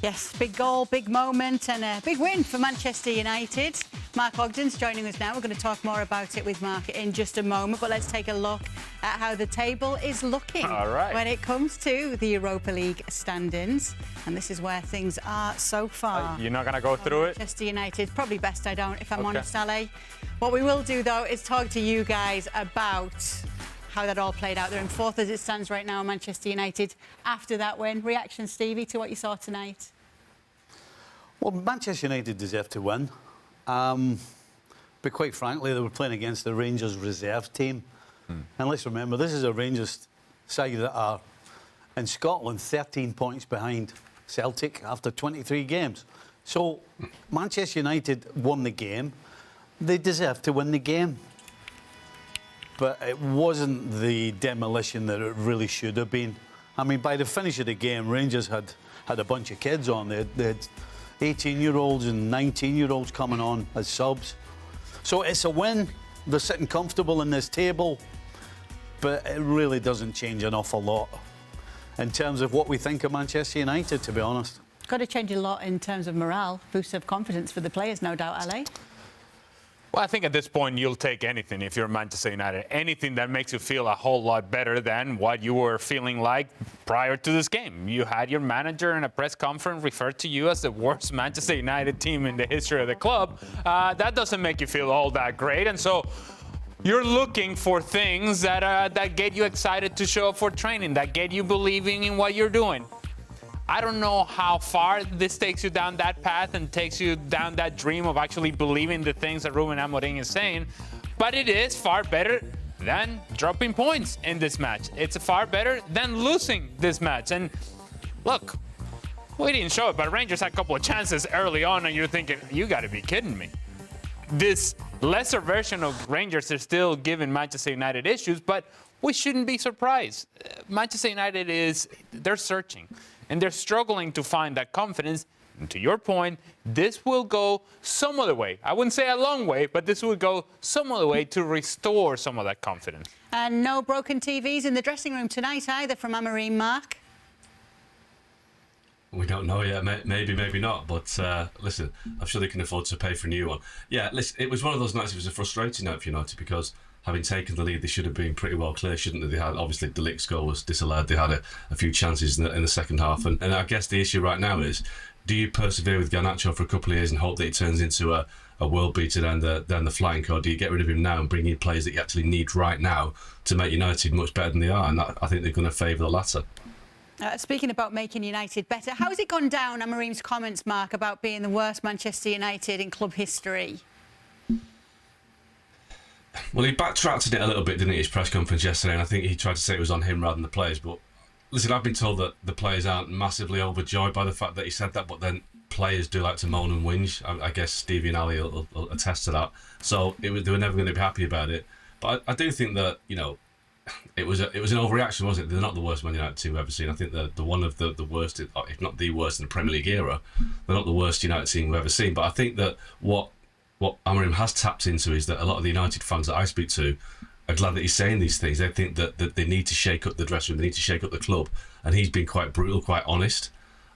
Yes, big goal, big moment and a big win for Manchester United. Mark Ogden's joining us now. We're going to talk more about it with Mark in just a moment, but let's take a look at how the table is looking when it comes to the Europa League standings. And this is where things are so far. You're not going to go through it? Manchester United, probably best I don't, if I'm honest, Ale. What we will do, though, is talk to you guys about how that all played out. They're in fourth as it stands right now, Manchester United, after that win. Reaction, Stevie, to what you saw tonight? Well, Manchester United deserved to win. But quite frankly, they were playing against the Rangers reserve team. And let's remember, this is a Rangers side that are, in Scotland, 13 points behind Celtic after 23 games. So Manchester United won the game. They deserved to win the game. But it wasn't the demolition that it really should have been. I mean, by the finish of the game, Rangers had a bunch of kids on. They had 18-year-olds and 19-year-olds coming on as subs. So it's a win. They're sitting comfortable in this table, but it really doesn't change an awful lot in terms of what we think of Manchester United, to be honest. Got to change a lot in terms of morale, boost of confidence for the players, no doubt, Ale. Well, I think at this point you'll take anything if you're Manchester United. Anything that makes you feel a whole lot better than what you were feeling like prior to this game. You had your manager in a press conference refer to you as the worst Manchester United team in the history of the club. That doesn't make you feel all that great. And so you're looking for things that get you excited to show up for training, that get you believing in what you're doing. I don't know how far this takes you down that path and takes you down that dream of actually believing the things that Ruben Amorim is saying, but it is far better than dropping points in this match. It's far better than losing this match. And look, we didn't show it, but Rangers had a couple of chances early on, and you're thinking, you got to be kidding me. This lesser version of Rangers is still giving Manchester United issues, but we shouldn't be surprised. Manchester United they're searching. And they're struggling to find that confidence. And to your point, this will go some other way. I wouldn't say a long way, but this will go some other way to restore some of that confidence. And no broken TVs in the dressing room tonight either from Amorim, Mark? We don't know yet. Maybe, maybe not. But listen, I'm sure they can afford to pay for a new one. Yeah, listen, it was one of those nights. It was a frustrating night for United because having taken the lead, they should have been pretty well clear, shouldn't they? They had, obviously, the Ligt goal was disallowed. They had a few chances in the second half. And I guess the issue right now is, do you persevere with Garnacho for a couple of years and hope that he turns into a world beater down the flank, or do you get rid of him now and bring in players that you actually need right now to make United much better than they are? And I think they're going to favour the latter. Speaking about making United better, how's it gone down, Amorim's comments, Mark, about being the worst Manchester United in club history? Well, he backtracked on it a little bit, didn't he, his press conference yesterday, and I think he tried to say it was on him rather than the players. But listen, I've been told that the players aren't massively overjoyed by the fact that he said that, but then players do like to moan and whinge. I guess Stevie and Ali will attest to that. So they were never going to be happy about it. But I do think that, you know, it was an overreaction, wasn't it? They're not the worst Man United team we've ever seen. I think they're one of the worst, if not the worst in the Premier League era. They're not the worst United team we've ever seen. But I think that what Amorim has tapped into is that a lot of the United fans that I speak to are glad that he's saying these things. They think that they need to shake up the dressing room, they need to shake up the club, and he's been quite brutal, quite honest.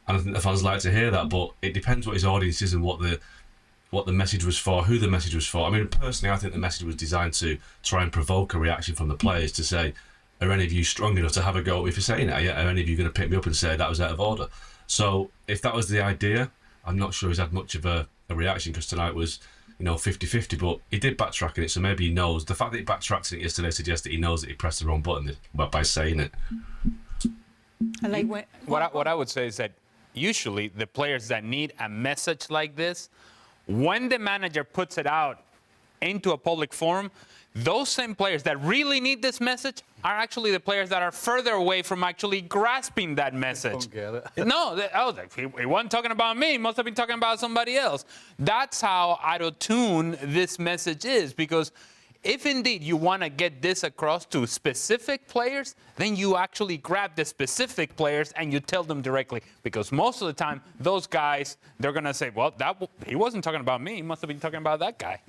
And I think the fans like to hear that, but it depends what his audience is and what the message was for, who the message was for. I mean, personally, I think the message was designed to try and provoke a reaction from the players to say, are any of you strong enough to have a go if you're saying that? Yeah, are any of you going to pick me up and say that was out of order? So if that was the idea, I'm not sure he's had much of a reaction, because tonight was, you know, 50-50, but he did backtrack in it, so maybe he knows. The fact that he backtracked in it yesterday suggests that he knows that he pressed the wrong button by saying it. What I would say is that usually the players that need a message like this, when the manager puts it out into a public forum, those same players that really need this message are actually the players that are further away from actually grasping that message. Don't get it. No, he wasn't talking about me. He must have been talking about somebody else. That's how out of tune this message is, because if indeed you want to get this across to specific players, then you actually grab the specific players and you tell them directly. Because most of the time, those guys, they're going to say, well, he wasn't talking about me. He must have been talking about that guy.